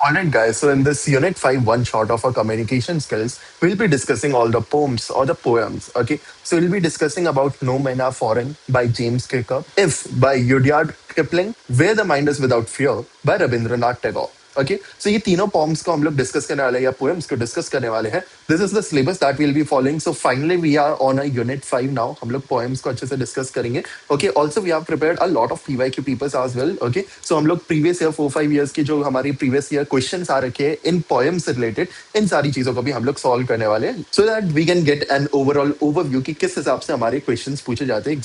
All right, guys. So in this Unit 5 one shot of our communication skills, we'll be discussing all the poems or the poems. Okay. So we'll be discussing about No Men Are Foreign by James Kirkup, If by Rudyard Kipling, Where the Mind Is Without Fear by Rabindranath Tagore. Okay so ये तीनों पॉम्स को हम लोग discuss करने वाले हैं या poems को डिस्कस करने वाले हैं. This is the syllabus that will be following. So finally we are on a unit 5 now. हम लोग पोएम्स को अच्छे से डिस्कस करेंगे. Okay also we have prepared a lot of PYQ papers as well. Okay so हम लोग previous year 4-5 years की जो हमारी प्रीवियस ईयर क्वेश्चन आ रखे हैं इन पोएम्स से रिलेटेड, इन सारी चीजों को भी हम लोग सॉल्व करने वाले हैं so that we can get an overall overview कि किस हिसाब से हमारे क्वेश्चन पूछे जाते हैं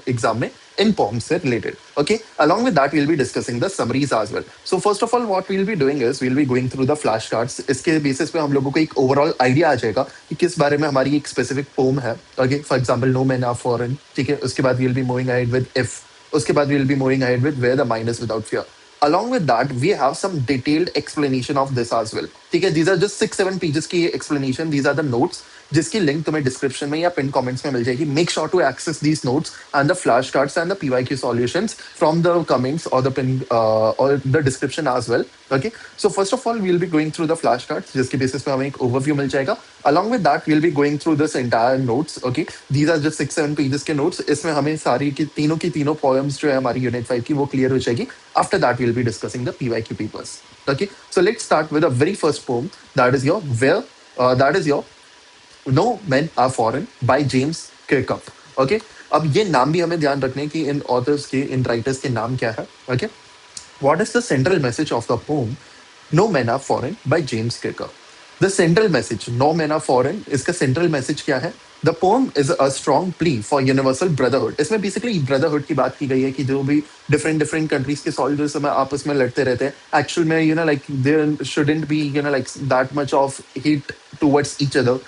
एग्जाम में in poems से related. Okay, along with that, we'll be discussing the summaries as well. So first of all, what we'll be doing is we'll be going through the flashcards. इसके basis पे हम लोगों को एक overall idea आ जाएगा कि किस बारे में हमारी एक specific poem है. Okay, for example, No Men Are Foreign. ठीक है, उसके बाद we'll be moving ahead with If. उसके बाद we'll be moving ahead with Where the Mind Is Without Fear. Along with that, we have some detailed explanation of this as well. ठीक है, these are just 6-7 pages की explanation. These are the notes जिसकी link तुम्हें description में या pin comments में मिल जाएगी. Make sure to access these notes and the flash cards and the PYQ solutions from the comments और द पिन और the description as well. Okay so first of all we will be going through the flash cards जिसके basis पे हमें एक overview मिल जाएगा. Along with that we will be going through this entire notes. Okay these are just 6-7 pages के notes. इसमें हमें सारी की तीनों पोएम्स जो है हमारी यूनिट 5 की वो क्लियर हो जाएगी. After that we will be discussing the PYQ papers. Okay, so let's start with the very first poem that is your no man are foreign by James Kirkup. Okay अब ये नाम भी हमें ध्यान रखने की इन ऑथर्स के इन राइटर्स के नाम क्या है. Okay what is the central message of the poem no man are foreign by James Kirkup. The central message no man are foreign, इसका सेंट्रल मैसेज क्या है. The poem is a strong plea for universal brotherhood. इसमें basically brotherhood की बात की गई है कि जो भी डिफरेंट डिफरेंट कंट्रीज के सोल्जर्स में आपस में लड़ते रहते हैं, एक्चुअल में like there shouldn't be like that much of hate towards each other.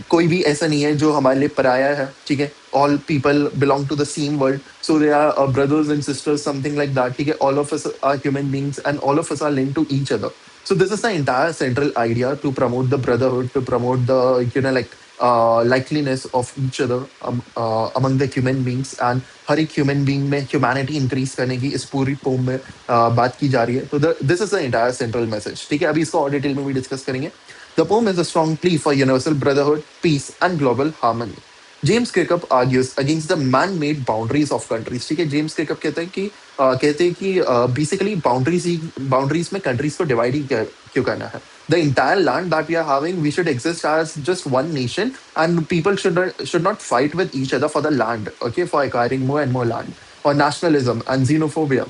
कोई भी ऐसा नहीं है जो हमारे लिए पराया है. ठीक है, all people belong to the same world, so they are brothers and sisters something like that. ठीक है, all of us are human beings and all of us are linked to each other. So this is the entire central idea to promote the brotherhood, to promote the likeliness of each other among the human beings. And हर एक human being में humanity increase करने की इस पूरी poem में बात की जा रही है. तो this is the entire central message. ठीक है, अभी इसको और डिटेल में भी डिस्कस करेंगे. The poem is a strong plea for universal brotherhood, peace, and global harmony. James Kirkup argues against the man made boundaries of countries. ठीक है, जेम्स किरकप कहते हैं कि बेसिकली बाउंड्रीज में कंट्रीज को डिवाइड ही क्यों करना है. The entire land that we are having, we should exist as just one nation and people should not fight with each other for the land. Okay for acquiring more and more land. और nationalism and xenophobia.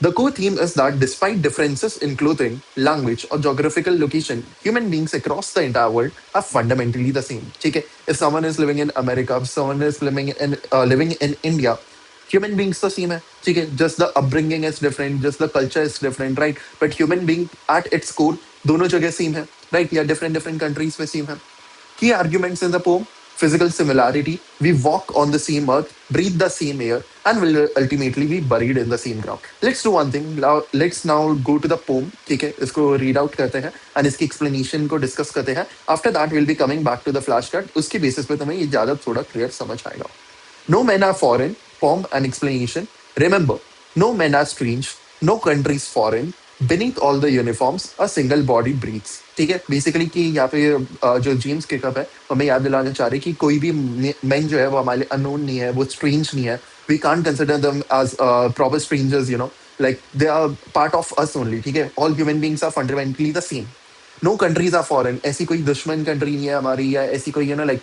The core theme is that despite differences in clothing, language, or geographical location, human beings across the entire world are fundamentally the same. ठीक है, if someone is living in America, if someone is living in India, human beings the same है. ठीक है, just the upbringing is different, just the culture is different, right? But human being at its core दोनों जगह same है, right? या different countries में same है. Key arguments in the poem: physical similarity, we walk on the same earth, breathe the same air, and will ultimately be buried in the same ground. Let's do one thing. Let's now go to the poem. ठीक है, इसको read out करते हैं and इसकी explanation को discuss करते हैं. After that, we'll be coming back to the flashcard. उसके basis पे तुम्हें ये ज़्यादा थोड़ा clear समझ आएगा. No men are foreign. Poem and explanation. Remember, no men are strange. No country is foreign. Beneath all the uniforms, a single body breathes. ठीक है, बेसिकली कि यहाँ पे जो जेम्स किरकप है हमें याद दिलाना चाह रहे कि कोई भी मैन जो है वो हमारे लिए अननोन नहीं है, वो स्ट्रेंज नहीं है. We can't consider them as proper strangers, like they are part of us only. ठीक है, all human beings are fundamentally the same. No countries are foreign. ऐसी कोई दुश्मन कंट्री नहीं है हमारी, या ऐसी कोई लाइक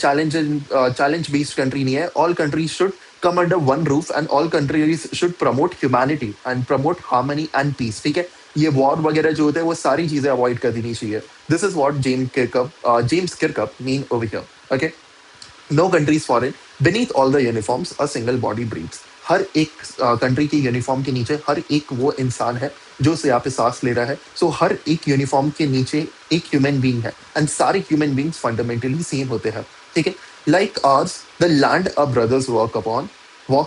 चैलेंज बेस्ड कंट्री नहीं है. All countries should come under one roof and all countries should promote humanity and promote harmony and peace. ठीक है, ये वॉर वगैरह जो होते हैं वो सारी चीजें अवॉइड कर देनी चाहिए. This is what James Kirkup mean over here. Okay, no countries foreign, beneath all the uniforms a single body breathes. हर एक कंट्री की यूनिफॉर्म के नीचे हर एक वो इंसान है जो यहाँ पे सांस ले रहा है. सो हर एक यूनिफॉर्म के नीचे एक ह्यूमन बीइंग है एंड सारे ह्यूमन बीइंग्स फंडामेंटली सेम होते हैं. ठीक है, like ours, the land our brothers walk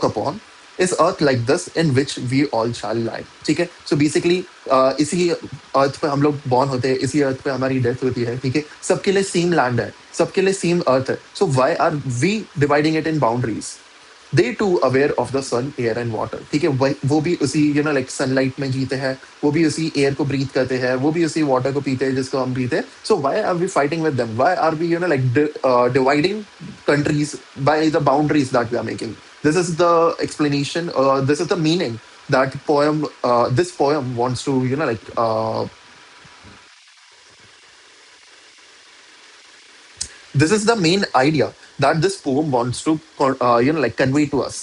upon is earth like this in which we all shall lie. ठीक है, so basically इसी अर्थ पे हम लोग बॉर्न होते हैं, इसी अर्थ पे हमारी डेथ होती है. ठीक है, सबके लिए सेम लैंड है, सबके लिए सेम अर्थ है. so why are we dividing it in boundaries? They too aware of the sun air and water, ठीक है, वो भी उसी लाइक सनलाइट में जीते हैं, वो भी उसी एयर को ब्रीथ करते हैं, वो भी उसी वाटर को पीते हैं जिसको हम पीते हैं. So why are we fighting with them, why are we like dividing countries by the boundaries that we are making. This is the explanation, this is the meaning that poem this poem wants to this is the main idea that this poem wants to convey to us.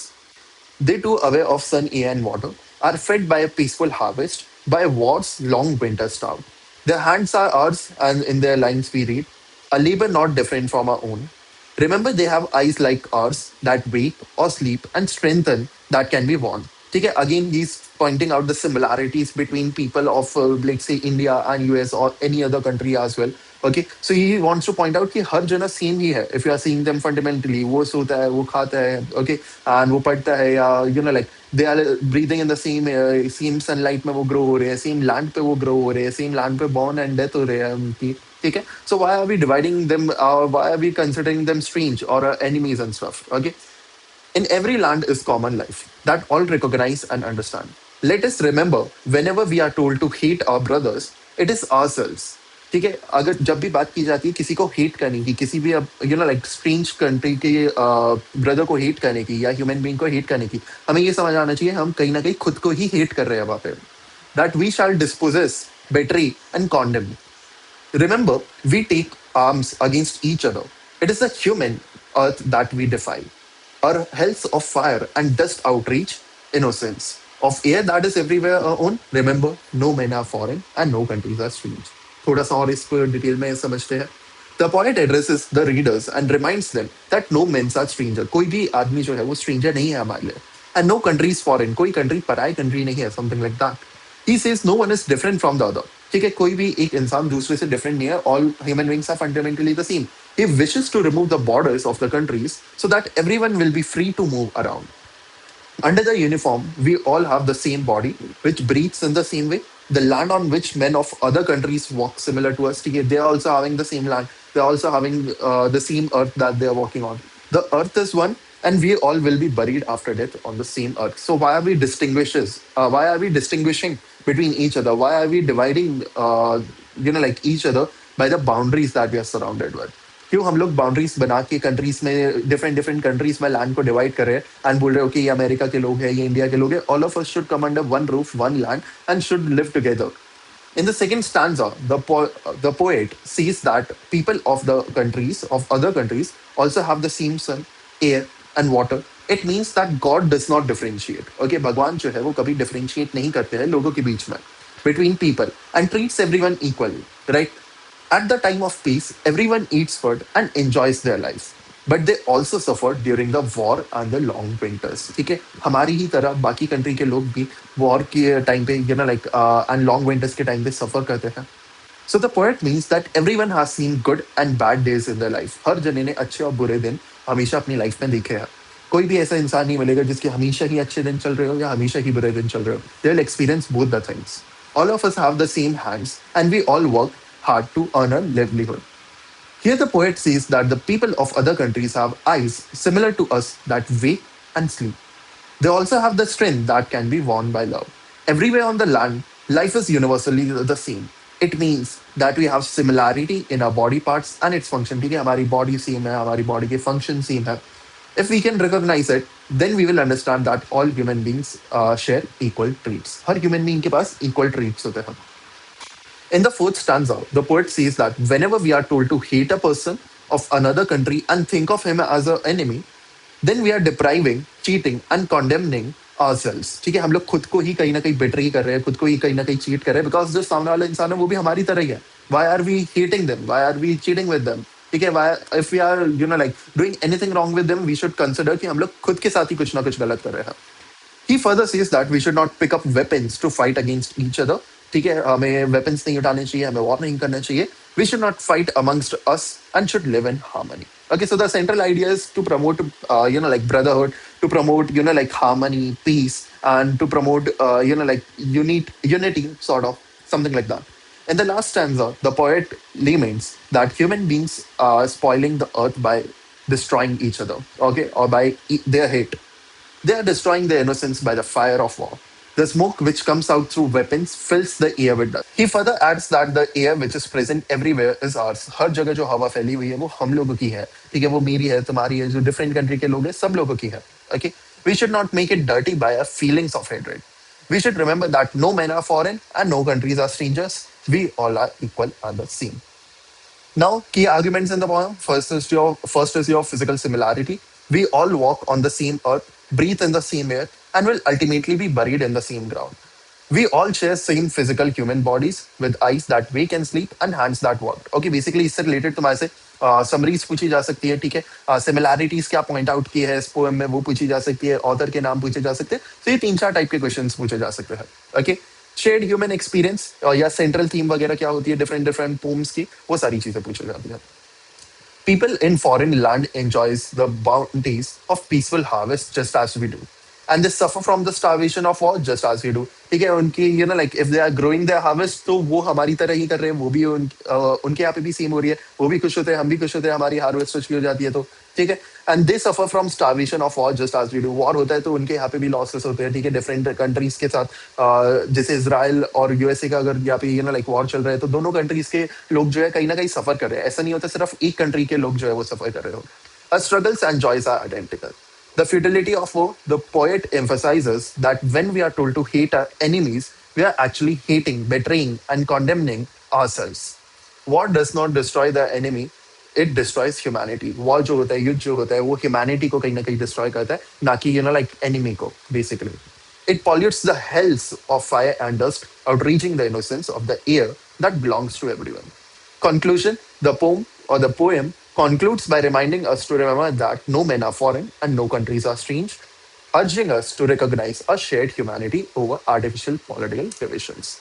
They too, aware of sun, air, and water, are fed by a peaceful harvest, by war's long winter starved. Their hands are ours, and in their lines we read, a labor not different from our own. Remember, they have eyes like ours that wake or sleep and strengthen that can be worn. ठीक है, again he's pointing out the similarities between people of let's say India and US or any other country as well. Okay, so he wants to point out कि हर जना same ही है. If you are seeing them fundamentally, वो सोता है, वो खाता है, okay, and वो पढ़ता है, या like they are breathing in the same air, same sunlight में वो grow हो रहे हैं, same land पे वो grow हो रहे हैं, same land पे born and death हो रहे हैं उनकी. ठीक है, so why are we dividing them, why are we considering them strange or enemies and stuff? Okay, in every land is common life that all recognize and understand. Let us remember, whenever we are told to hate our brothers, it is ourselves. ठीक है, अगर जब भी बात की जाती है किसी को हेट करने की, किसी भी लाइक स्ट्रेंज कंट्री के ब्रदर को हेट करने की या ह्यूमन बीइंग को हेट करने की, हमें ये समझ आना चाहिए हम कहीं ना कहीं खुद को ही हेट कर रहे हैं वहां पे. That we shall dispossess, betray and condemn. Remember, we take arms against each other. It is the human earth that we defy. Our hells of fire and dust outreach innocence. Of air that is everywhere our own, remember, no men are foreign and no countries are strange. थोड़ा सा और इस पर detail में समझते हैं. The poet addresses the readers and reminds them that no men are stranger. कोई भी आदमी जो है वो stranger नहीं है हमारे लिए. And no country is foreign. कोई country पराई country नहीं है. Something like that. He says no one is different from the other. ठीक है, कोई भी एक इंसान दूसरे से डिफरेंट नहीं है. All human beings are fundamentally the same. He wishes to remove the borders of the countries so that everyone will be free to move around. Under the uniform, we all have the same body, which breathes in the same way. The land on which men of other countries walk similar to us, they are also having the same land. They're also having the same earth that they are walking on. The earth is one, and we all will be buried after death on the same earth. So why are we why are we distinguishing between each other? Why are we dividing, like each other by the boundaries that we are surrounded with? क्यों हम लोग boundaries बना के countries में different different countries में land को divide कर रहे हैं एंड बोल रहे हो कि ये अमेरिका के लोग हैं, ये इंडिया के लोग हैं. All of us should come under one roof, one land and should live together. In the second stanza, the poet sees that people of the countries, of other countries, also have the same sun, air, and water. It means that God does not differentiate. Okay, भगवान जो है वो कभी differentiate नहीं करते हैं लोगों के बीच में, between people, and treats everyone equally, right? At the time of peace, everyone eats food and enjoys their life. But they also suffered during the war and the long winters. ठीक है, हमारी ही तरह बाकी कंट्री के लोग भी war के time पे लाइक एंड लॉन्ग विंटर्स के टाइम पे सफर करते हैं. So the poet means that everyone has seen good and bad days in their life. हर जने ने अच्छे और बुरे दिन हमेशा अपनी लाइफ में देखे हैं. कोई भी ऐसा इंसान नहीं मिलेगा जिसके हमेशा ही अच्छे दिन चल रहे हो या हमेशा ही बुरे दिन चल रहे हो. They will experience both the things. All of us have the same hands, and we all work hard to earn a livelihood. Here, the poet says that the people of other countries have eyes similar to us that wake and sleep. They also have the strength that can be won by love. Everywhere on the land, life is universally the same. It means that we have similarity in our body parts and its function. ठीक है, हमारी body same है, हमारी body के function same है. If we can recognize it, then we will understand that all human beings share equal traits. Her human being के पास equal traits होते हैं. In the fourth stanza, the poet says that whenever we are told to hate a person of another country and think of him as an enemy, then we are depriving, cheating and condemning ourselves. ठीक है, हम लोग खुद को ही कहीं ना कहीं betray कर रहे हैं, खुद को ही कहीं ना कहीं cheat कर रहे हैं, because जो सामने वाला इंसान है वो भी हमारी तरह ही है. Why are we hating them? Why are we cheating with them? ठीक है, why if we are like doing anything wrong with them, we should consider कि हम लोग खुद के साथ ही कुछ ना कुछ गलत कर रहे हैं. He further says that we should not pick up weapons to fight against each other. ठीक है, हमें weapons नहीं उठाने चाहिए, हमें war नहीं करना चाहिए. We should not fight amongst us and should live in harmony. Okay, so the central idea is to promote, like brotherhood, to promote, like harmony, peace, and to promote, like unity, sort of, something like that. In the last stanza, the poet laments that human beings are spoiling the earth by destroying each other, okay, or by their hate. They are destroying their innocence by the fire of war. The smoke which comes out through weapons fills the air with dust. He further adds that the air which is present everywhere is ours. हर जगह जो हवा फैली हुई है वो हम लोगों की है. ठीक है, वो मेरी है, तुम्हारी है, जो different country के लोग हैं, सब लोगों की है. Okay, we should not make it dirty by our feelings of hatred. We should remember that no men are foreign and no countries are strangers. We all are equal and the same. Now, key arguments in the poem. First is your physical similarity. We all walk on the same earth, breathe in the same air, and will ultimately be buried in the same ground. We all share same physical human bodies with eyes that wake and sleep and hands that work. Okay, basically इससे related तुम्हारे से summaries पूछी जा सकती है, ठीक है, similarities क्या पॉइंट आउट की है इस पोएम में वो पूछी जा सकती है, ऑथर के नाम पूछे जा सकते हैं. तो ये तीन चार टाइप के क्वेश्चंस पूछे जा सकते हैं. ओके, शेयर्ड ह्यूमन एक्सपीरियंस या सेंट्रल थीम वगैरह क्या होती है डिफरेंट डिफरेंट पोम्स की, वो सारी चीजें पूछी जाती है. People in foreign land enjoys the bounties of peaceful harvest just as we do. And they suffer from the starvation of war just as we do. ठीक है, उनकी like if they are growing their harvest तो वो हमारी तरह ही कर रहे हैं, वो भी उनके यहाँ पे भी सेम हो रही है, वो भी खुश होते हैं, हम भी खुश होते हैं, हमारी हार्वेस्ट अच्छी हो जाती है तो ठीक है. And they suffer from starvation of war just as we do. War होता है तो उनके यहाँ पे भी लॉसेस होते हैं, ठीक है, डिफरेंट कंट्रीज के साथ. जैसे इसराइल और यूएसए का अगर यहाँ पे लाइक वॉर चल रहा है तो दोनों कंट्रीज के लोग जो है कहीं ना कहीं सफर कर रहे हैं. ऐसा नहीं होता सिर्फ एक कंट्री के लोग जो है वो सफर कर रहे हो. Our struggles and joys are identical. The futility of war, the poet emphasizes that when we are told to hate our enemies, we are actually hating, betraying, and condemning ourselves. War does not destroy the enemy, it destroys humanity. War जो होता है, युद्ध जो होता है, वो humanity को कहीं ना कहीं destroy करता है, ना कि like enemy को, basically. It pollutes the hells of fire and dust, outreaching the innocence of the air that belongs to everyone. Conclusion. The poem or the poem concludes by reminding us to remember that no men are foreign and no countries are strange, urging us to recognize a shared humanity over artificial political divisions.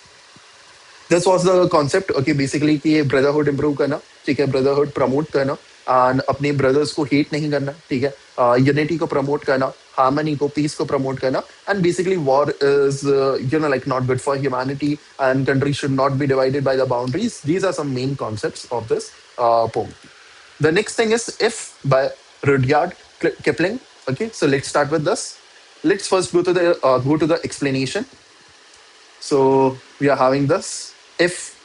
This was the concept. Okay, basically कि ये brotherhood improve करना, ठीक है, brotherhood promote करना and अपने brothers को hate नहीं करना, ठीक है, unity को promote करना, harmony को, peace को promote करना, and basically war is like not good for humanity and countries should not be divided by the boundaries. These are some main concepts of this poem. The next thing is If by Rudyard Kipling. Okay, so let's start with this. Let's first go to the explanation. So we are having this. If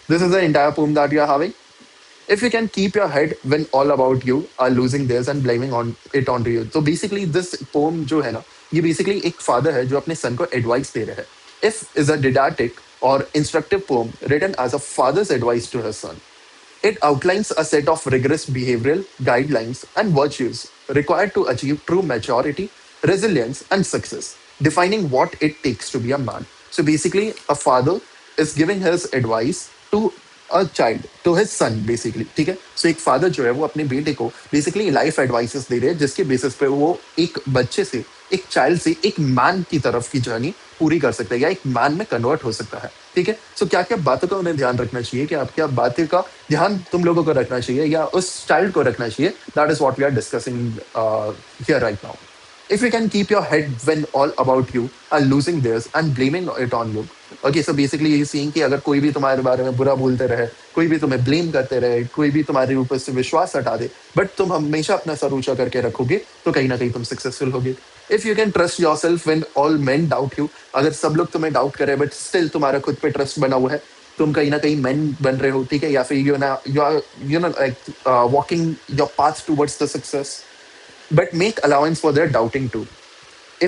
this is the entire poem that you are having, if you can keep your head when all about you are losing theirs and blaming on it onto you. So basically this poem जो है ना, ये basically एक father है जो अपने son को advice दे रहा है. If is a didactic or instructive poem written as a father's advice to his son. It outlines a set of rigorous behavioral guidelines and virtues required to achieve true maturity, resilience, and success, defining what it takes to be a man. So basically, a father is giving his advice to a child, to his son basically. ठीक है, so एक father जो है वो अपने बेटे को basically life advices दे रहे हैं जिसके basis पे वो एक बच्चे से, एक child से एक man की तरफ की journey पूरी कर सकता है या एक man में convert हो सकता है. ठीक है, सो क्या क्या बातों का उन्हें ध्यान रखना चाहिए, क्या क्या बातें का ध्यान तुम लोगों को रखना चाहिए या उस चाइल्ड को रखना चाहिए. That is what we are discussing here right now. If you can keep your head when all about you are losing theirs and blaming it on you. Okay, so basically ये scene कि अगर कोई भी तुम्हारे बारे में बुरा बोलते रहे, कोई भी तुम्हें ब्लेम करते रहे, कोई भी तुम्हारे ऊपर से विश्वास हटा दे, बट तुम हमेशा अपना सर ऊंचा करके रखोगे तो कहीं ना कहीं तुम सक्सेसफुल होगे. If you can trust your self when all main doubt you. अगर सब लोग तुम्हें डाउट करे बट स्टिल तुम्हारा खुद पे ट्रस्ट बना हुआ है, तुम कहीं ना कहीं मैन बन रहे हो, ठीक है, या फिर you know like walking your path towards the success. But make allowance for their doubting too.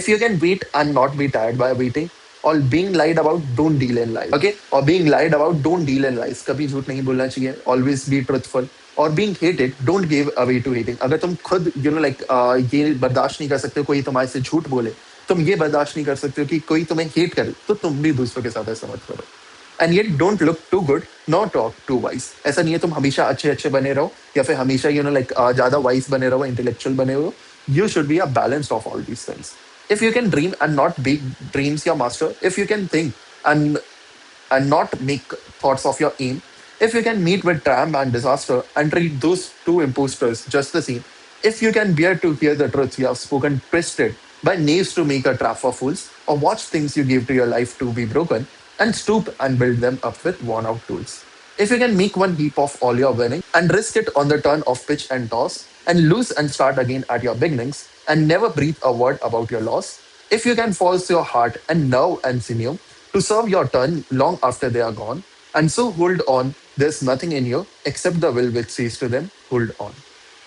If you can wait and not be tired by waiting, or being lied about, don't deal in lies. Okay? Or being lied about, don't deal in lies. कभी झूठ नहीं बोलना चाहिए. Always be truthful. Or being hated, don't give away to hating. अगर तुम खुद ये बर्दाश्त नहीं कर सकते कोई तुम्हारे से झूठ बोले, तुम ये बर्दाश्त नहीं कर सकते हो कि कोई तुम्हें हेट करे, तो तुम भी दूसरों के साथ ऐसा मत करो. And yet don't look too good not talk too wise. ऐसा नहीं है तुम हमेशा अच्छे अच्छे बने रहो या फिर हमेशा लाइक ज्यादा वाइज बने रहो, इंटेलेक्चुअल बने रहो. You should be a balance of all these things. If you can dream and not make dreams your master, if you can think and not make thoughts of your aim, if you can meet with triumph and disaster and treat those two imposters just the same, if you can bear to hear the truths you have spoken twisted by knaves to make a trap for fools, or watch things you gave to your life to be broken, and stoop and build them up with worn out tools. If you can make one heap of all your winning and risk it on the turn of pitch and toss, and lose and start again at your beginnings, and never breathe a word about your loss. If you can force your heart and nerve and sinew to serve your turn long after they are gone, and so hold on, there's nothing in you except the will which says to them, hold on.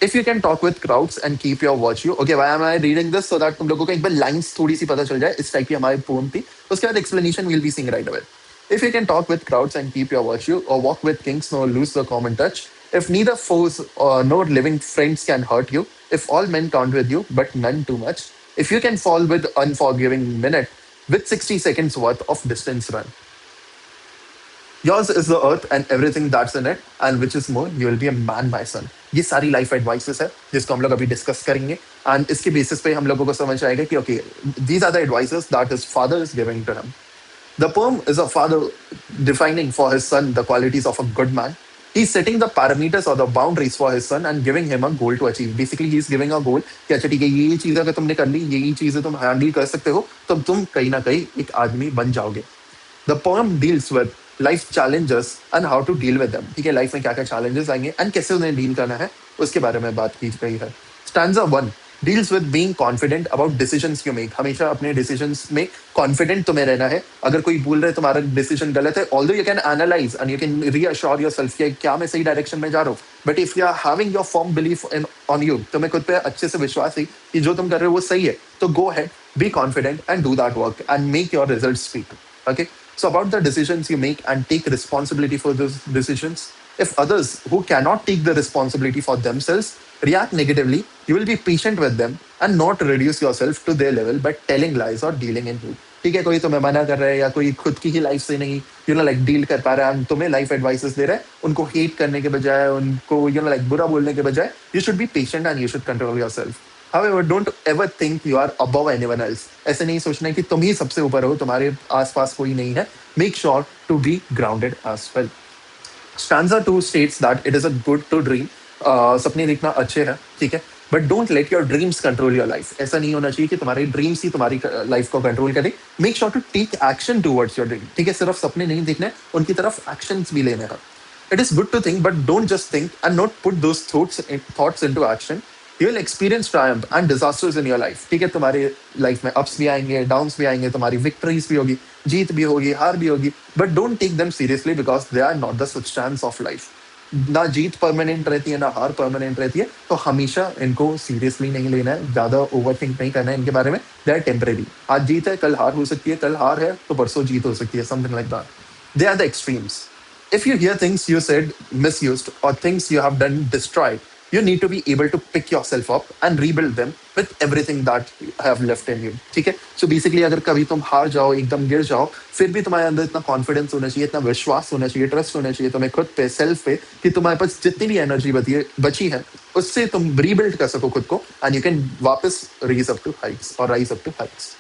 If you can talk with crowds and keep your virtue, okay, why am I reading this? So that तुम लोगों को एक बार lines थोड़ी सी पता चल जाए इस type की हमारी poem थी. उसके बाद explanation we'll be seeing right away. If you can talk with crowds and keep your virtue, or walk with kings nor lose the common touch, if neither foes nor living friends can hurt you, if all men count with you but none too much, if you can fall with unforgiving minute, with 60 seconds worth of distance run. Yours is the earth and everything that's in it, and which is more, you will be a man, my son. ये सारी life advices है जिसको हम लोग अभी discuss करेंगे and इसके basis पे हम लोगों को समझ आएगा कि okay these are the advices that his father is giving to him. The poem is a father defining for his son the qualities of a good man. He's setting the parameters or the boundaries for his son and giving him a goal to achieve. Basically, he's giving a goal कि अच्छा ठीक है ये चीज़ अगर तुमने कर ली यही चीज़ें तुम हैंडल कर सकते हो तो तुम कहीं ना कहीं एक आदमी बन जाओगे. The poem deals with life challenges and how to deal with them. ठीक है लाइफ में क्या क्या challenges आएंगे and कैसे उन्हें डील करना है उसके बारे में बात की गई है. Stanza 1 deals with being confident about decisions you make. हमेशा अपने decisions में confident तुम्हें रहना है. अगर कोई बोल रहा है तुम्हारा decision गलत है, although you can analyze and you can reassure yourself कि क्या मैं सही direction में जा रहा हूँ. But if you are having your firm belief in on you, तुम्हें खुद पे अच्छे से विश्वास है कि जो तुम कर रहे हो वो सही है, तो go ahead, be confident and do that work and make your results speak. Okay. So about the decisions you make and take responsibility for those decisions. If others who cannot take the responsibility for themselves react negatively, you will be patient with them and not reduce yourself to their level by telling lies or dealing in hate. ठीक है कोई तुम्हें मना कर रहा है या कोई खुद की ही लाइफ से नहीं यू नो लाइक डील कर पा रहा है and तुम्हें लाइफ एडवाइसेस दे रहा है उनको हेट करने के बजाय उनको यू नो लाइक बुरा बोलने के बजाय you should be patient and you should control yourself. However, don't ever think you are above anyone else. ऐसे नहीं सोचना है कि तुम ही सबसे ऊपर हो तुम्हारे आसपास कोई नहीं है. Make sure to be grounded as well. Stanza 2 states that it is a good to dream. सपने देखना अच्छे हैं ठीक है but don't let your dreams control your life. ऐसा नहीं होना चाहिए कि तुम्हारे ड्रीम्स ही तुम्हारी लाइफ को कंट्रोल करें. Make sure to take action towards your dream. ठीक है सिर्फ सपने नहीं देखने उनकी तरफ एक्शंस भी लेने हैं. It is good to think, but don't just think and not put those thoughts into action. You will experience triumph and disasters in your life. ठीक है तुम्हारे लाइफ में अप्स भी आएंगे डाउन्स भी आएंगे तुम्हारी विक्ट्रीज भी होगी जीत भी होगी हार भी होगी but don't take them seriously because they are not the substance of life. ना जीत परमानेंट रहती है ना हार परमानेंट रहती है तो हमेशा इनको सीरियसली नहीं लेना है ज्यादा ओवर थिंक नहीं करना है इनके बारे में. They are temporary. आज जीत है कल हार हो सकती है कल हार है तो परसों जीत हो सकती है something like that. They are the extremes. If you hear things you said misused or things you have done destroyed, you need to be able to pick yourself up and rebuild them with everything that you have left in you. ठीक है so basically अगर कभी तुम हार जाओ एकदम गिर जाओ फिर भी तुम्हारे अंदर इतना कॉन्फिडेंस होना चाहिए इतना विश्वास होना चाहिए ट्रस्ट होना चाहिए तुम्हें खुद पे सेल्फ पे कि तुम्हारे पास जितनी भी एनर्जी बची है उससे तुम रीबिल्ड कर सको खुद को एंड यू कैन वापस रीज अप टू हाइट्स और rise up to heights.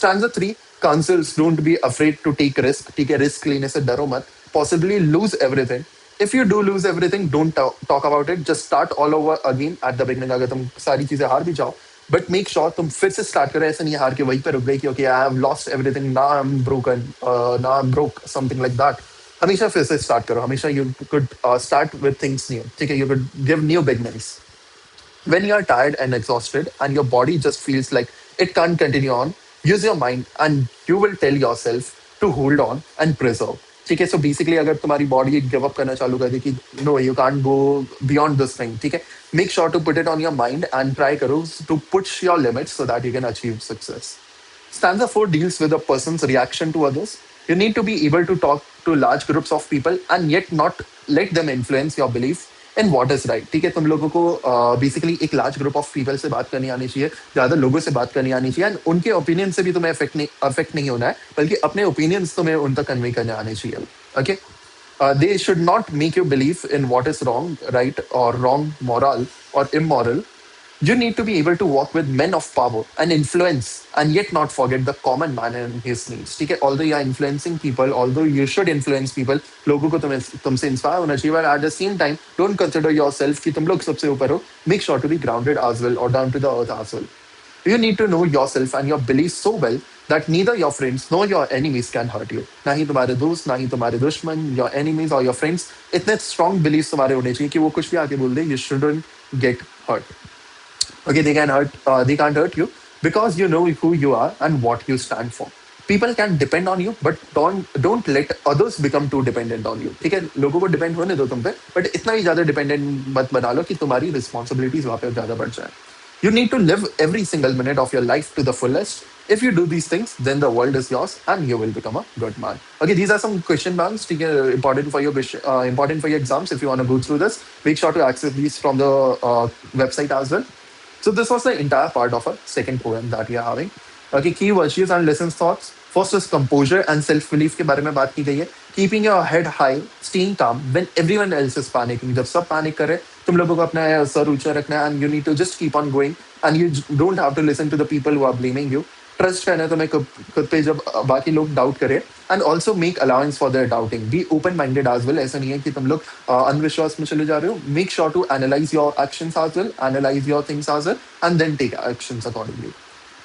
Stanza 3 counsels don't be afraid to take risk. ठीक है रिस्क लेने से डरो मत. Possibly lose everything. If you do lose everything, don't talk about it. Just start all over again at the beginning. अगर तुम सारी चीजें हार भी जाओ बट मेक श्योर तुम फिर से स्टार्ट करो. ऐसे नहीं हार के वहीं पे रुक गई कि okay I have lost everything now I am broken now I am broke something like that. हमेशा फिर से स्टार्ट करो. हमेशा you could start with things new. ठीक है you could give new beginnings. When you are tired and exhausted and your body just feels like it can't continue on, use your mind and you will tell yourself to hold on and preserve. ठीक है so basically अगर तुम्हारी body give up करना चालू कर दे कि no you can't go beyond this thing ठीक है make sure to put it on your mind and try करो to push your limits so that you can achieve success. Stanza 4 deals with a person's reaction to others. You need to be able to talk to large groups of people and yet not let them influence your belief in what is right. ठीक है तुम लोगों को basically एक large group of people से बात करनी आनी चाहिए ज्यादा लोगों से बात करनी आनी चाहिए एंड उनके ओपिनियन से भी तुम्हें अफेक्ट नहीं होना है बल्कि अपने ओपिनियंस तुम्हें उन तक कन्वे करने आने चाहिए. Okay they should not make you believe in what is wrong, right, or wrong, moral, or immoral. You need to be able to walk with men of power and influence and yet not forget the common man and his needs. ठीक है although you are influencing people, although you should influence people, लोगों को तुमसे inspire होना चाहिए but at the same time don't consider yourself कि तुम लोग सबसे ऊपर हो. Make sure to be grounded as well or down to the earth as well. You need to know yourself and your beliefs so well that neither your friends nor your enemies can hurt you. ना ही तुम्हारे दोस्त ना ही तुम्हारे दुश्मन your enemies or your friends इतने strong beliefs तुम्हारे होने चाहिए कि वो कुछ भी आके बोल दे you shouldn't get hurt. Okay, they can't hurt you because you know who you are and what you stand for. People can depend on you, but don't let others become too dependent on you. ठीक है, लोगों को depend होने दो तुम पे, but इतना भी ज्यादा डिपेंडेंट मत बना लो कि तुम्हारी रिस्पॉन्सिबिलिटीज वहां पे ज्यादा बढ़ जाए. You need to live every single minute of your life to the fullest. If you do these things, then the world is yours and you will become a good man. Okay, these are some question banks important for your important for your exams. If you want to go through this, make sure to access these from the website as well. So this was the entire part of a second poem that we are having. Okay, key virtues and lessons thoughts. First is composure and self-belief के बारे में बात की गई है. Keeping your head high, staying calm when everyone else is panicking. जब सब panic करे, तुम लोगों को अपना सर ऊंचा रखना है and you need to just keep on going and you don't have to listen to the people who are blaming you. Trust करना है तुम्हें खुद पे जब बाकी लोग डाउट करें and also make allowance for their doubting. Be open minded as well. ऐसा नहीं है कि तुम लोग अंधविश्वास में चले जा रहे हो. Make sure to analyse your actions as well, analyse your things as well and then take actions accordingly.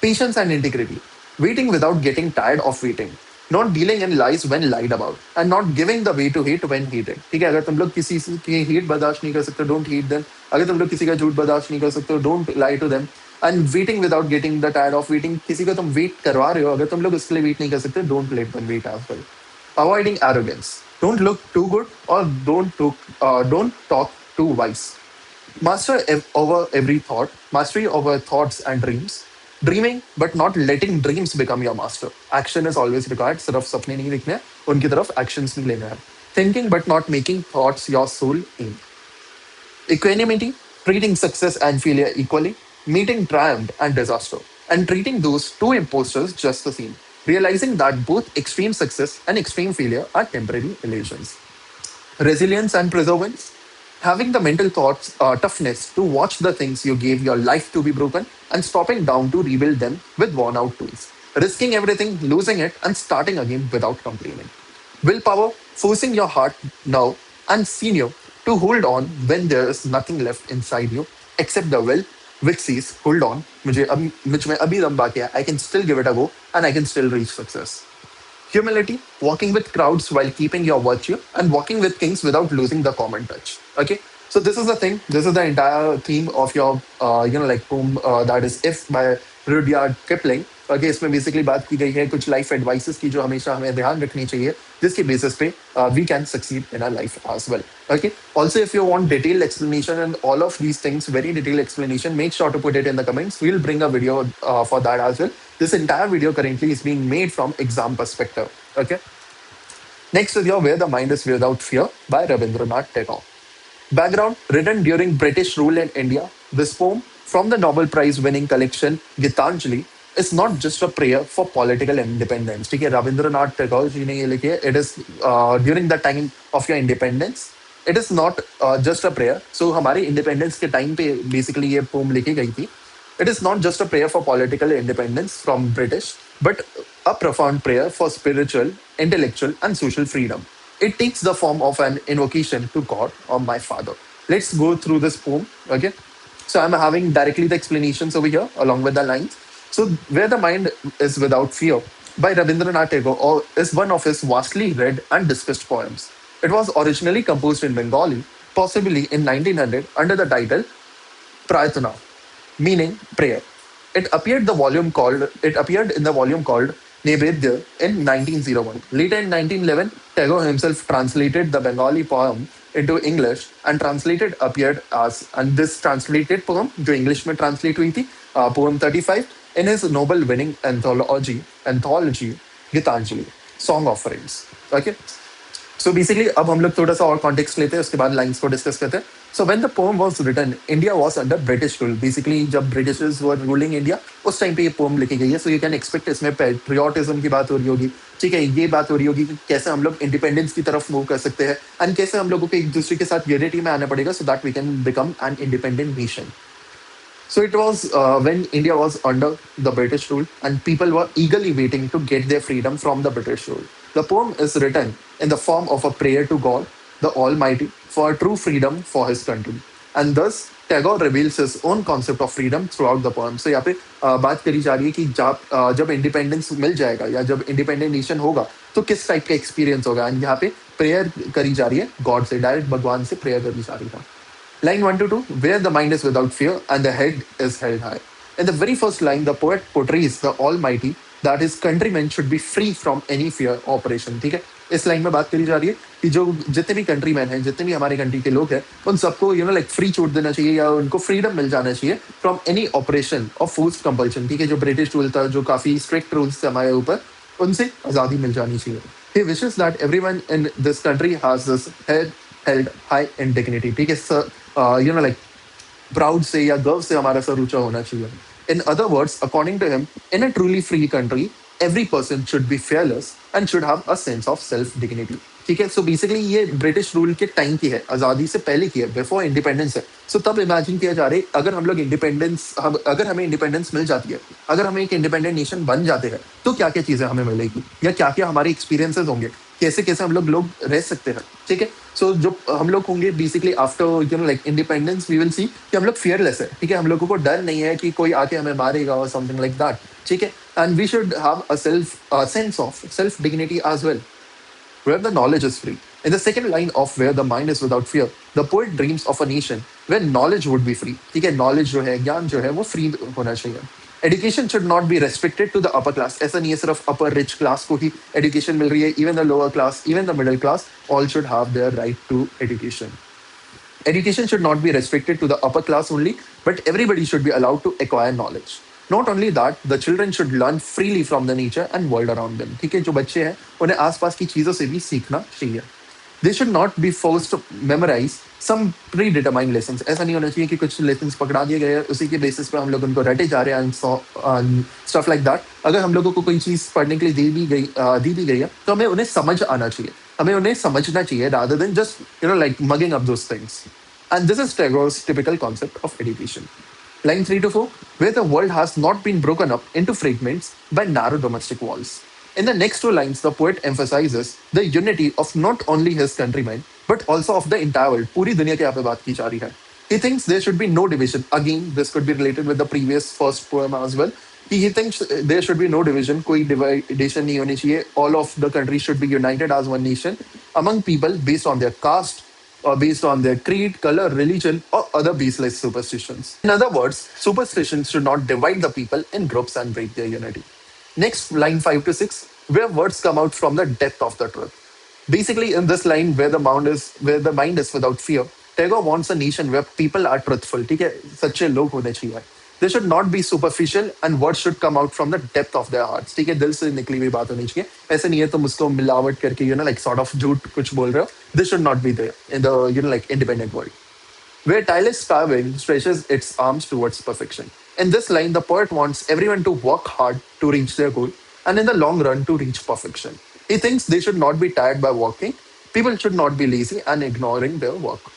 Patience and integrity. Waiting without getting tired of waiting. Not dealing in lies when lied about. And not giving the way to hate when hated. ठीक है, अगर तुम लोग किसी की hate बर्दाश्त नहीं कर सकते, don't hate them. अगर तुम लोग किसी का झूठ बर्दाश्त नहीं कर सकते, don't lie to them. And waiting without getting the tired of waiting. किसी को तुम wait करवा रहे हो, अगर तुम लोग उसके लिए wait नहीं कर सकते, don't let them wait as well. Avoiding arrogance. Don't look too good or don't talk too wise. Over every thought, mastery over thoughts and dreams. Dreaming, but not letting dreams become your master. Action is always required. सिर्फ सपने नहीं लिखने हैं, उनकी तरफ actions नहीं लेना है. Thinking, but not making thoughts your sole aim. Equanimity, treating success and failure equally, meeting triumph and disaster, and treating those two imposters just the same. Realizing that both extreme success and extreme failure are temporary illusions. Resilience and perseverance, having the mental thoughts toughness to watch the things you gave your life to be broken and stopping down to rebuild them with worn out tools, risking everything, losing it, and starting again without complaining. Willpower, forcing your heart now and senior to hold on when there is nothing left inside you except the will which says hold on, मुझ में अभी दम बाकी है, I can still give it a go and I can still reach success. Humility, walking with crowds while keeping your virtue, and walking with kings without losing the common touch. Okay, so this is the thing. This is the entire theme of your, like poem that is "If" by Rudyard Kipling. Okay, इसमें basically बात की गई है कुछ life advices की जो हमेशा हमें ध्यान रखनी चाहिए जिसके basis पे we can succeed in our life as well. Okay. Also, if you want detailed explanation and all of these things, very detailed explanation, make sure to put it in the comments. We'll bring a video for that as well. This entire video currently is being made from exam perspective. Okay. Next is your Where the Mind is Without Fear by Rabindranath Tagore. Background, written during British rule in India, this poem from the Nobel Prize winning collection Gitanjali is not just a prayer for political independence. ठीक है, रविंद्रनाथ टैगोर जी ने ये लिखी है. It is during the time of your independence. It is not just a prayer. So हमारे independence के time पे basically ये poem लिखी गई थी. It is not just a prayer for political independence from British, but a profound prayer for spiritual, intellectual, and social freedom. It takes the form of an invocation to God or my Father. Let's go through this poem. Okay. So I'm having directly the explanations over here along with the lines. So Where the Mind is Without Fear by Rabindranath Tagore is one of his vastly read and discussed poems. It was originally composed in Bengali, possibly in 1900 under the title Prayatna, meaning prayer. It appeared in the volume called Nevedya in 1901. Later in 1911, Tagore himself translated the Bengali poem into English and translated appeared as and this translated poem जो English में translate हुई थी poem 35 in his Nobel winning anthology Gitanjali Song Offerings. Okay. So basically अब हम लोग थोड़ा सा और कॉन्टेक्स्ट लेते हैं उसके बाद लाइंस को डिस्कस करते हैं. So when the poem was written, India was under British rule. Basically जब Britishers were ruling India उस टाइम पे ये poem लिखी गई है. So you can expect इसमें patriotism की बात हो रही होगी. ठीक है, ये बात हो रही होगी कि कैसे हम लोग इंडिपेंडेंस की तरफ मूव कर सकते हैं एंड कैसे हम लोगों को एक दूसरे के साथ यूनिटी में आना पड़ेगा so that we can become an independent nation. So it was when India was under the British rule and people were eagerly waiting to get their freedom from the British rule. The poem is written in the form of a prayer to God, the Almighty, for true freedom for his country. And thus, Tagore reveals his own concept of freedom throughout the poem. So यहाँ पे बात करी जा रही है कि जब independence मिल जाएगा या जब इंडिपेंडेंट नेशन होगा तो किस टाइप का एक्सपीरियंस होगा. एंड यहाँ पे प्रेयर करी जा रही है गॉड से, डायरेक्ट भगवान से प्रेयर करी जा रही है. Line 1 to 2, where the mind is without fear and the head is held high. In the very first line, the poet portrays the Almighty that his countrymen should be free from any fear operation. ठीक है, इस line में बात करी जा रही है कि जो जितने भी कंट्री मैन हैं, जितने भी हमारे कंट्री के लोग हैं, उन सबको लाइक फ्री छूट देना चाहिए या उनको फ्रीडम मिल जाना चाहिए फ्रॉम एनी ऑपरेशन और फोर्स कंपल्शन. ठीक है, जो ब्रिटिश रूल था, जो काफी स्ट्रिक्ट रूल्स थे हमारे ऊपर, उनसे आजादी मिल जानी चाहिए. He wishes that everyone in this country has this head held high in dignity. ठीक है सर, लाइक प्राउड से या गर्व से हमारा सर ऊंचा होना चाहिए. In other words, according to him, in a truly free country every person should be fearless and should have a sense of self dignity. ठीक है, सो बेसिकली ये ब्रिटिश रूल के टाइम की है, आजादी से पहले की है, बिफोर इंडिपेंडेंस है. सो तब इमेजिन किया जा रहा है, अगर हम लोग इंडिपेंडेंस, हम अगर हमें इंडिपेंडेंस मिल जाती है, अगर हम एक इंडिपेंडेंट नेशन बन जाते हैं, तो क्या क्या चीजें हमें मिलेगी या क्या क्या हमारे एक्सपीरियंसेस होंगे, कैसे कैसे हम लोग रह सकते हैं. ठीक है, सो जो हम लोग होंगे basically after like independence, we will see कि हम लोग फियरलेस है. ठीक है, हम लोगों को डर नहीं है कि कोई आके हमें मारेगा और समथिंग लाइक दैट. ठीक है, and we should have a sense of self dignity as well, where the knowledge is free. In the second line of where the mind is without fear, the poet dreams of a nation where knowledge would be free. ठीक है, knowledge जो है, ज्ञान जो है, वो free होना चाहिए. Education should not be restricted to the upper class. ऐसा नहीं है सिर्फ upper rich class को ही education मिल रही है. Even the lower class, even the middle class, all should have their right to education. Education should not be restricted to the upper class only, but everybody should be allowed to acquire knowledge. Not only that, the children should learn freely from the nature and world around them. ठीक है, जो बच्चे हैं उन्हें आसपास की चीजों से भी सीखना चाहिए. They should not be forced to memorize some predetermined lessons. ऐसा नहीं होना चाहिए कि कुछ lessons पकड़ा दिए गए हैं, उसी के basis पे हम लोग उनको रटे जा रहे हैं and stuff like that. अगर हम लोगों को कोई चीज पढ़ने के लिए दी भी गई है, तो हमें उन्हें समझ आना चाहिए, हमें उन्हें समझना चाहिए, rather than just like mugging up those things. And this is Tagore's typical concept of education. Line 3 to 4, where the world has not been broken up into fragments by narrow domestic walls. In the next two lines, the poet emphasizes the unity of not only his countrymen, but also of the entire world. पूरी दुनिया की यहाँ पे बात की जा रही है. He thinks there should be no division. Again, this could be related with the previous first poem as well. He thinks there should be no division, कोई division नहीं होनी चाहिए. All of the countries should be united as one nation among people based on their caste, or based on their creed, color, religion, or other baseless superstitions. In other words, superstitions should not divide the people in groups and break their unity. Next, line 5 to 6, where words come out from the depth of the truth. Basically, in this line, where the mind is without fear, Tagore wants a nation where people are truthful. ठीक है, सच्चे लोग होने चाहिए. They should not be superficial and words should come out from the depth of their hearts. ठीक है, दिल से निकली हुई बात होनी चाहिए. ऐसे नहीं है तुम उसको मिलावट करके like sort of झूठ कुछ बोल रहे हो. This should not be there in the like independent world, where tireless carving stretches its arms towards perfection. In this line, the poet wants everyone to work hard to reach their goal and in the long run to reach perfection. He thinks they should not be tired by working. People should not be lazy and ignoring their work,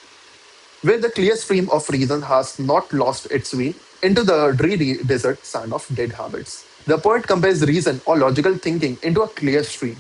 where the clear stream of reason has not lost its way into the dreary desert sand of dead habits. The poet compares reason or logical thinking into a clear stream.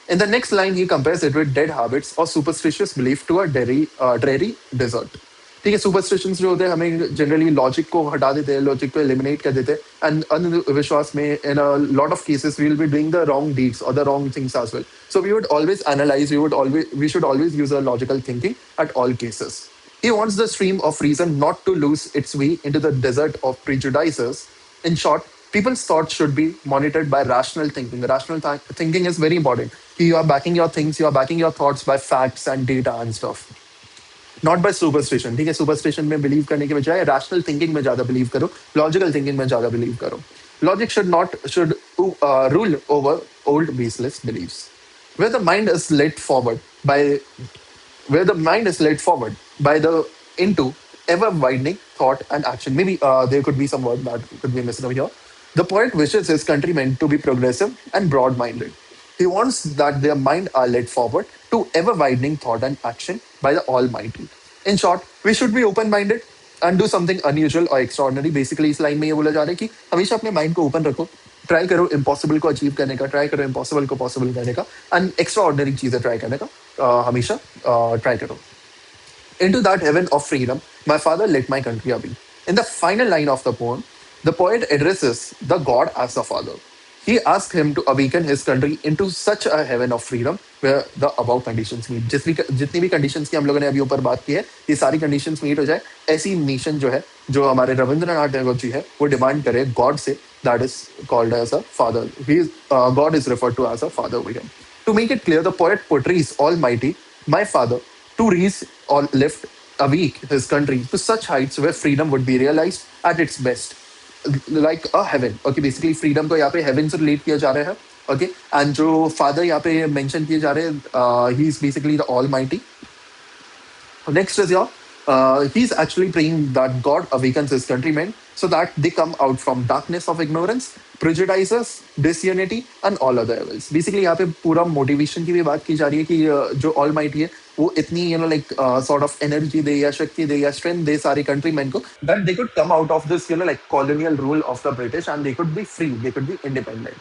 In the next line, he compares it with dead habits or superstitious belief to a dreary desert. ठीक है, superstitions जो होते हैं हमें generally logic को हटा देते हैं, लॉजिक को एलिमिनेट कर देते हैं, एंड अंधविश्वास में in a lot of cases we will be doing the wrong deeds और the wrong things as well. So we would always analyse, we should always use a logical thinking at all cases. He wants the stream of reason not to lose its way into the desert of prejudices. In short, people's thoughts should be monitored by rational thinking. Rational thinking is very important. You are backing your things, you are backing your thoughts by facts and data and stuff. Not by superstition. ठीक है, superstition में believe करने के बजाय rational thinking में ज़्यादा believe करो, logical thinking में ज़्यादा believe करो. Logic should rule over old baseless beliefs. Where the mind is led forward by by the into ever widening thought and action. Maybe there could be some word that could be missing over here. The poet wishes his countrymen to be progressive and broad minded. He wants that their mind are led forward to ever widening thought and action by the Almighty. In short, we should be open minded and do something unusual or extraordinary. Basically, इस line में ये बोला जा रहा है कि हमेशा अपने माइंड को ओपन रखो, ट्राई करो इम्पॉसिबल को अचीव करने का, ट्राई करो इम्पॉसिबल को पॉसिबल करने का, एंड एक्स्ट्रा ऑर्डिनरी चीजें ट्राई करने का हमेशा ट्राई करो. Into that heaven of freedom, my father let my country be. In the final line of the poem, the poet addresses the God as a father. He asked him to awaken his country into such a heaven of freedom where the above conditions meet. जितनी भी conditions की हम लोगों ने अभी ऊपर बात की है, ये सारी conditions meet हो जाए, ऐसी nation जो है, जो हमारे रविंद्रनाथ टैगोर जी है, वो demand करे God से, that is called as a father. God is referred to as a father over here. To make it clear, the poet portrays Almighty, my father, to raise or lift awake his country to such heights where freedom would be realized at its best, like a heaven. Okay, basically freedom को यहाँ पे heaven से relate किया जा रहा है. Okay, and जो father यहाँ पे mention किए जा रहे हैं, he is basically the Almighty. Next is your, he's actually praying that God awakens his countrymen so that they come out from darkness of ignorance, prejudices, disunity, and all other evils. Basically, यहाँ पे पूरा motivation की भी बात की जा रही है कि जो Almighty है वो इतनी like sort of energy दे या शक्ति दे या strength दे सारे countrymen को that they could come out of this like colonial rule of the British and they could be free, they could be independent.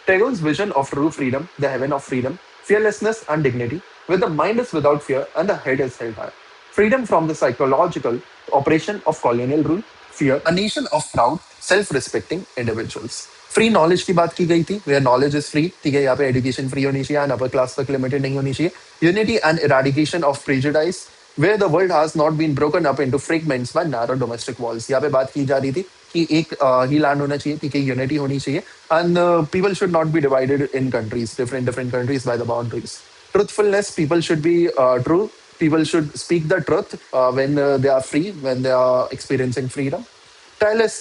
Tagore's vision of true freedom, the heaven of freedom, fearlessness and dignity, where the mind is without fear and the head is held high. Freedom from the psychological operation of colonial rule, fear, a nation of proud, self-respecting individuals. Free knowledge की बात की गई थी where knowledge is free. ठीक है, यहाँ पे education free होनी चाहिए एंड अपर क्लास तक लिमिटेड नहीं होनी चाहिए. Unity and eradication of prejudice where the world has not been broken up into fragments by narrow domestic walls. यहाँ पे बात की जा रही थी कि एक ही लैंड होना चाहिए, ठीक है, यूनिटी होनी चाहिए and people should not be divided in countries, different different countries by the boundaries. Truthfulness, people should be true. People should speak the truth when they are free, when they are experiencing freedom. Tireless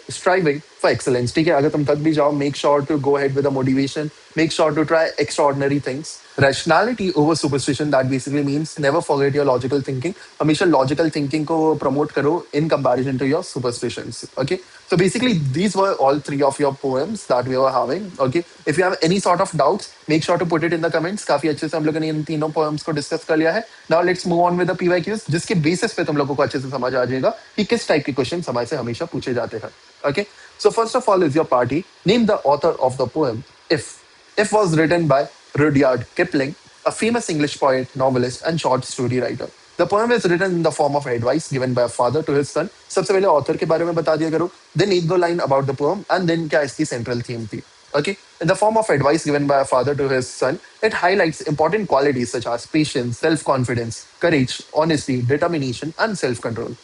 striving for excellence. ठीक है, अगर तुम थक भी जाओ, make sure to go ahead with the motivation. Make sure to try extraordinary things. Rationality over superstition. That basically means never forget your logical thinking. हमेशा logical thinking को promote करो in comparison to your superstitions. Okay. So basically, these were all three of your poems that we were having. Okay. If you have any sort of doubts, make sure to put it in the comments. काफी अच्छे से हम लोगों ने इन तीनों poems को discuss कर लिया है. Now let's move on with the PYQs, जिसके basis पे तुम लोगों को अच्छे से समझ आ जाएगा कि किस टाइप के क्वेश्चन हमारे से हमेशा पूछे जाते हैं. Okay. So first of all is your party. Name the author of the poem If. If was written by Rudyard Kipling, a famous English poet, novelist, and short story writer. The poem is written in the form of advice given by a father to his son. सबसे पहले author के बारे में बता दिया करो. Then एक दो line about the poem and then क्या इसकी central theme थी. Okay, in the form of advice given by a father to his son, it highlights important qualities such as patience, self-confidence, courage, honesty, determination, and self-control.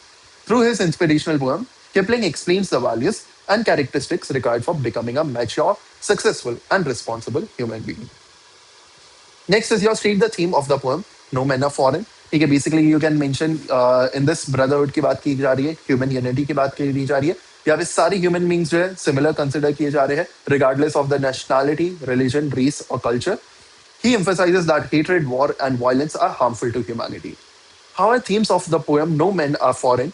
Through his inspirational poem, Kipling explains the values and characteristics required for becoming a mature, successful, and responsible human being. Next is your state the theme of the poem. No men are foreign. ठीक है, basically you can mention in this brotherhood की बात की जा रही है, human unity की बात की जा रही है. यहाँ पे सारे ह्यूमन बींग्स जो है सिमिलर कंसिडर किए जा रहे हैं regardless of the nationality, religion, race और culture. He emphasizes that hatred, war, and violence are harmful to humanity. However, themes of the poem "No Men Are Foreign"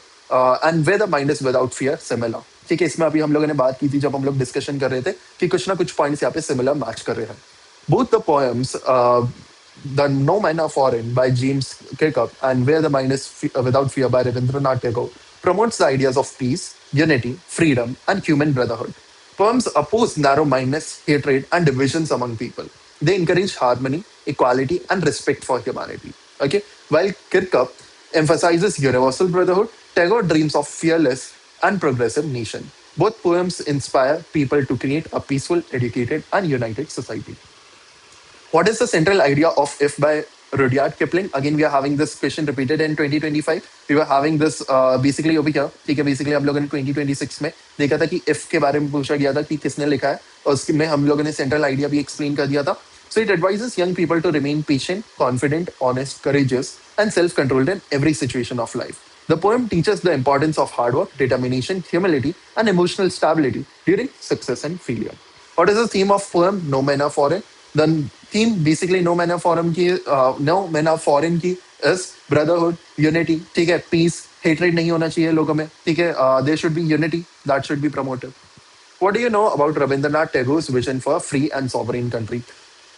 and "Where the Mind Is Without Fear" similar. ठीक है, इसमें अभी हम लोगों ने बात की थी जब हम लोग डिस्कशन कर रहे थे कि कुछ ना कुछ पॉइंट्स यहाँ पे सिमिलर मैच कर रहे हैं. Both the poems, the "No Men Are Foreign" by James Kirkup and "Where the Mind Is Without Fear" by Rabindranath Tagore, promotes the ideas of peace, unity, freedom, and human brotherhood. Poems oppose narrow-mindedness, hatred, and divisions among people. They encourage harmony, equality, and respect for humanity. Okay, while Kirkup emphasizes universal brotherhood, Tagore dreams of fearless and progressive nation. Both poems inspire people to create a peaceful, educated, and united society. What is the central idea of If by Rudyard Kipling? Again, we are having this question repeated in 2025. We were having this basically over here. ठीक है, basically हम लोगों ने 2026 में देखा था कि if के बारे में पूछा गया था कि किसने लिखा है और उसमें हम लोगों ने central idea भी explain कर दिया था. So it advises young people to remain patient, confident, honest, courageous, and self-controlled in every situation of life. The poem teaches the importance of hard work, determination, humility, and emotional stability during success and failure. What is the theme of poem No Men Are Foreign? The theme basically No Men Are Foreign की No Men Are Foreign की is brotherhood, unity, ठीक है, peace, hatred नहीं होना चाहिए लोगों में, ठीक है, there should be unity that should be promoted. What do you know about Rabindranath Tagore's vision for a free and sovereign country?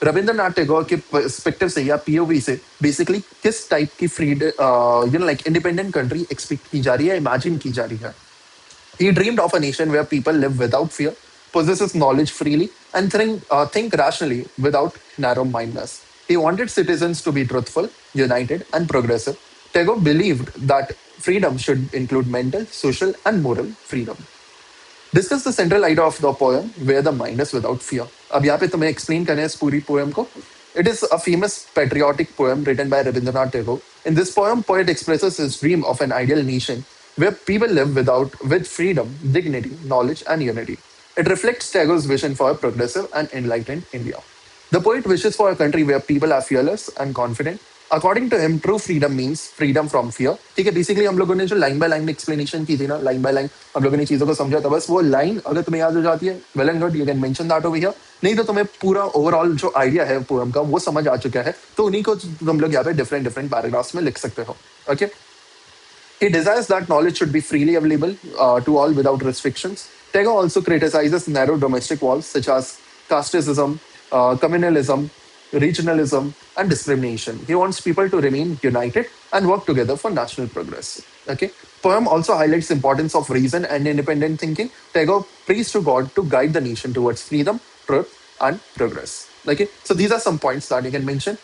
Rabindranath Tagore के पर्सपेक्टिव से या पीओवी से बेसिकली किस टाइप की freedom like independent country expect की जा रही है, इमेजिन की जा रही है. He dreamed of a nation where people live without fear, possesses knowledge freely, and think rationally without narrow-mindedness. He wanted citizens to be truthful, united, and progressive. Tagore believed that freedom should include mental, social, and moral freedom. Discuss the central idea of the poem, where the mind is without fear. अब यहाँ पे तुम्हें explain करना है इस पूरी poem को. It is a famous patriotic poem written by Rabindranath Tagore. In this poem, poet expresses his dream of an ideal nation where people live with freedom, dignity, knowledge, and unity. It reflects Tagore's vision for a progressive and enlightened India. The poet wishes for a country where people are fearless and confident. According to him, true freedom means freedom from fear. ठीक है, basically हम लोगों ने जो line by line explanation की थी ना, line by line हम लोगों ने चीजों को समझा था, बस वो लाइन अगर तुम्हें याद हो जाती है, well and good, you can mention that over here. नहीं तो तुम्हें पूरा ओवरऑल जो आइडिया है पोएम का वो समझ आ चुका है, तो उन्हीं को तुम लोग यहाँ पे डिफरेंट डिफरेंट पैराग्राफ्स में लिख सकते हो. Okay. He desires that knowledge should be freely available to all without restrictions. Tagore also criticizes narrow domestic walls such as casteism, communalism, regionalism, and discrimination. He wants people to remain united and work together for national progress. Okay. Poem also highlights the importance of reason and independent thinking. Tagore prays to God to guide the nation towards freedom, truth, and progress. Okay. So these are some points that you can mention.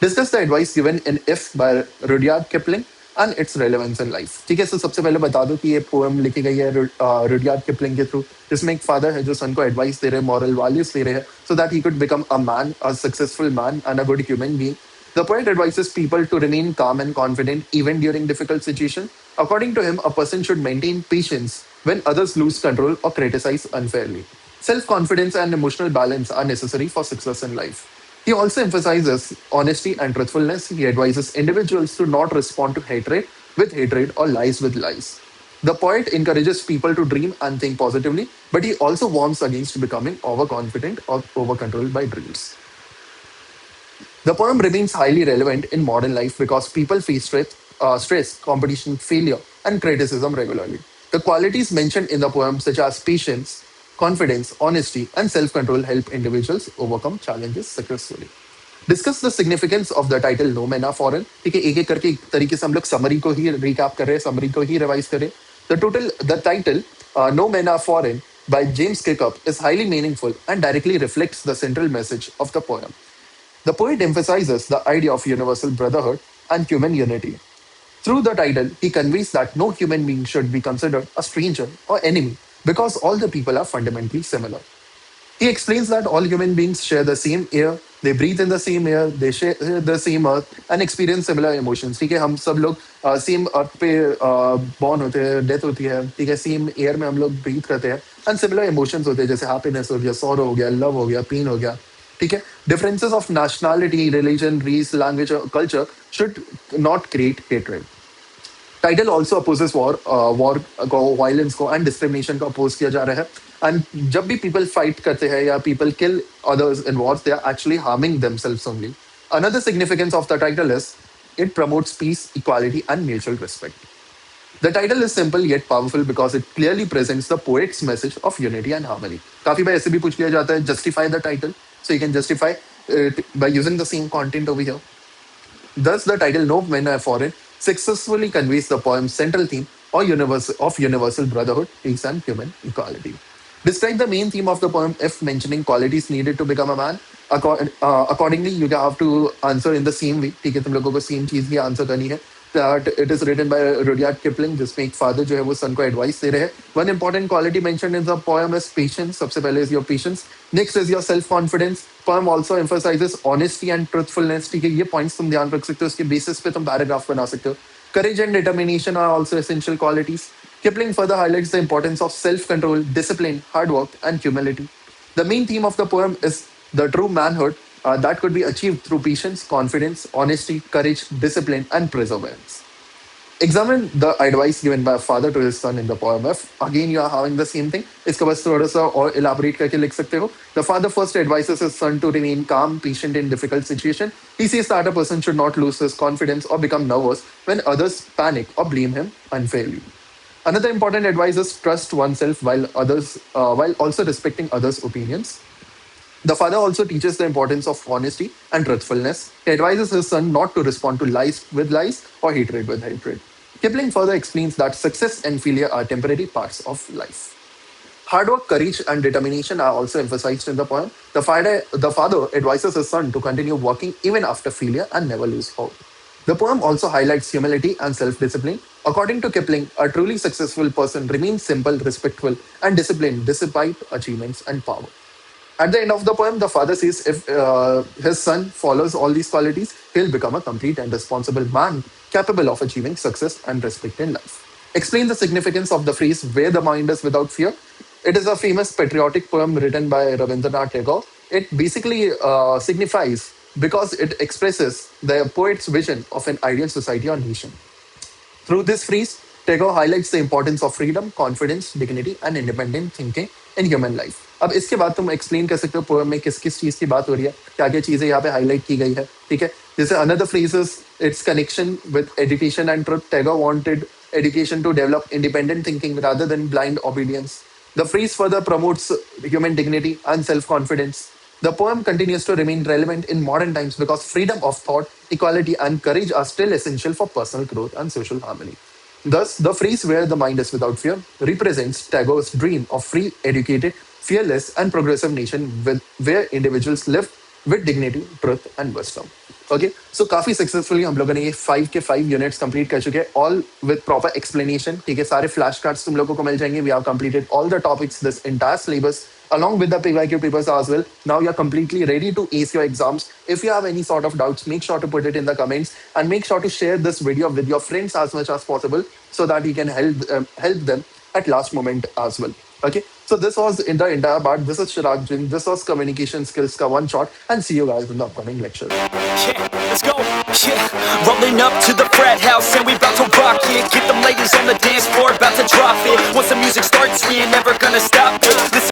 Discuss the advice given in If by Rudyard Kipling and it's relevance in life. ठीक है, सो सबसे पहले बता दो कि ये poem लिखी गई है रुडयार्ड किपलिंग के थ्रू, जिसमें एक फादर है जो सन को एडवाइस दे रहे हैं, मॉरल वैल्यूज दे रहे हैं, so that he could become a man, a successful man and a good human being. The poet advises people to remain calm and confident even during difficult situations. According to him, a person should maintain patience when others lose control or criticize unfairly. Self confidence and emotional balance are necessary for success in life. He also emphasizes honesty and truthfulness. He advises individuals to not respond to hatred with hatred or lies with lies. The poet encourages people to dream and think positively, but he also warns against becoming overconfident or overcontrolled by dreams. The poem remains highly relevant in modern life because people face stress, competition, failure, and criticism regularly. The qualities mentioned in the poem, such as patience, confidence, honesty, and self control, help individuals overcome challenges successfully. Discuss the significance of the title no man are foreign. ठीक है, एक एक करके एक तरीके से हम लोग समरी को ही रिकैप कर रहे हैं, समरी को ही रिवाइज करें. The title no man are foreign by James Kirkup is highly meaningful and directly reflects the central message of the poem. The poet emphasizes the idea of universal brotherhood and human unity. Through the title, he conveys that no human being should be considered a stranger or enemy because all the people are fundamentally similar. He explains that all human beings share the same air, they breathe in the same air, they share the same earth and experience similar emotions. ठीक है, हम सब लोग same अर्थ पे born होते हैं, death होती है, ठीक है, सेम एयर में हम लोग ब्रीथ करते हैं एंड सिमिलर इमोशंस होते हैं, जैसे हैप्पीनेस हो गया, सॉरो हो गया, लव हो गया, पेन हो गया. ठीक है, differences of nationality, religion, race, language, culture should not create hatred. Title also opposes war को, वायलेंस को एंड डिस्क्रिमिनेशन को अपोज किया जा रहा है. एंड जब भी पीपल फाइट करते हैं या people kill others in wars, they are actually harming themselves only. Another significance of the title is it promotes peace, equality, and mutual respect. The title is simple yet powerful because it clearly presents the poet's message of unity and harmony. काफी बार ऐसे भी पूछ लिया जाता है, justify the title, so you can justify it by using the same content over here. Thus, the title "No Men Are Foreign" successfully conveys the poem's central theme or universal brotherhood, peace, and human equality. Describe the main theme of the poem if mentioning qualities needed to become a man. Accordingly, you have to answer in the same way. ठीक है, तुम लोगों को same चीज ही answer करनी है. That it is written by Rudyard Kipling, जिसमें एक फादर जो है वो सन को एडवाइस दे रहे हैं. One important quality mentioned in the poem is patience. सबसे पहले is your patience. Next is your self confidence. Poem also emphasizes honesty and truthfulness. ठीक है, ये points तुम ध्यान रख सकते हो, उसके basis पे तुम paragraph बना सकते हो. Courage and determination are also essential qualities. Kipling further highlights the importance of self control, discipline, hard work, and humility. The main theme of the poem is the true manhood that could be achieved through patience, confidence, honesty, courage, discipline, and perseverance. Examine the advice given by a father to his son in the poem F. Again, you are having the same thing. इसको बस थोड़ा सा और elaborate करके लिख सकते हो. The father first advises his son to remain calm, patient in difficult situation. He says that a person should not lose his confidence or become nervous when others panic or blame him unfairly. Another important advice is trust oneself while also respecting others' opinions. The father also teaches the importance of honesty and truthfulness. He advises his son not to respond to lies with lies or hatred with hatred. Kipling further explains that success and failure are temporary parts of life. Hard work, courage, and determination are also emphasized in the poem. The father advises his son to continue working even after failure and never lose hope. The poem also highlights humility and self discipline. According to Kipling, a truly successful person remains simple, respectful, and disciplined despite achievements and power. At the end of the poem, the father says if his son follows all these qualities, he'll become a complete and responsible man capable of achieving success and respect in life. Explain the significance of the phrase where the mind is without fear. It is a famous patriotic poem written by Rabindranath Tagore. It basically signifies because it expresses the poet's vision of an ideal society or nation. Through this phrase, Tagore highlights the importance of freedom, confidence, dignity and independent thinking in human life. अब इसके बाद तुम explain कर सकते हो poem में किस किस चीज की बात हो रही है, क्या क्या चीजें यहाँ पे हाईलाइट की गई है, ठीक है. जैसे another phrases it's connection with education and truth. Tagore wanted education to develop independent thinking rather than blind obedience. The phrase further promotes human dignity and self confidence. The poem continues to remain relevant in modern times because freedom of thought, equality, and courage are still essential for personal growth and social harmony. Thus, the phrase where the mind is without fear represents Tagore's dream of free, educated, fearless, and progressive nation where individuals live with dignity, truth, and wisdom. Okay so काफी successfully हम लोगों ने ये 5 के 5 units complete कर चुके हैं all with proper explanation. ठीक है, सारे फ्लैश कार्ड्स तुम लोगों को मिल जाएंगे. We have completed all the topics this entire syllabus along with the PYQ papers as well. Now you're completely ready to ace your exams. If you have any sort of doubts, make sure to put it in the comments and make sure to share this video with your friends as much as possible so that you can help them at last moment as well. Okay, so this was in the entire part. This is Chirag Jain. This was communication skills ka one shot, and see you guys in the upcoming lectures. Yeah, let's go. Yeah, rolling up to the frat house and we about to rock it. Get them ladies on the dance floor, about to drop it. Once the music starts, we ain't never gonna stop.